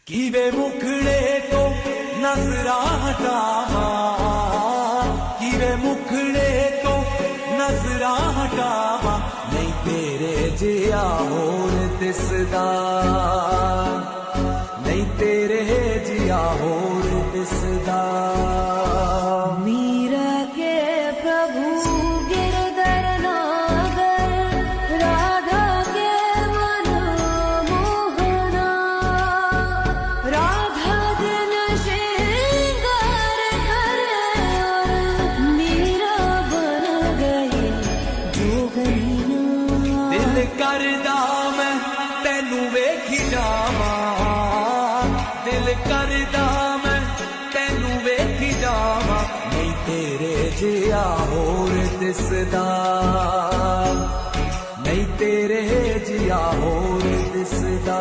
ਕਿਵੇਂ ਮੁਖੜੇ ਤੋਂ ਨਜ਼ਰਾਂ ਹਟਾਵਾਂ, ਕਿਵੇਂ ਮੁਖੜੇ ਤੋਂ ਨਜ਼ਰਾਂ ਹਟਾਵਾਂ, ਨਹੀਂ ਤੇਰੇ ਜਿਹਾ ਹੋਰ ਦਿਸਦਾ, ਨਹੀਂ ਤੇਰੇ ਜਿਹਾ ਹੋਰ ਦਿਸਦਾ। मीरा के प्रभु गिरधर नागर, राधा के मन मोहना, राधा दिन श्रृंगार करे और मीरा बन गई जोगनिया। दिल करदा मैं तैनू वेखी जावां, दिल करदा मैं तैनू वेखी जावां, नहीं तेरे जिहा होर दिसदा, नहीं तेरे जिहा होर दिसदा।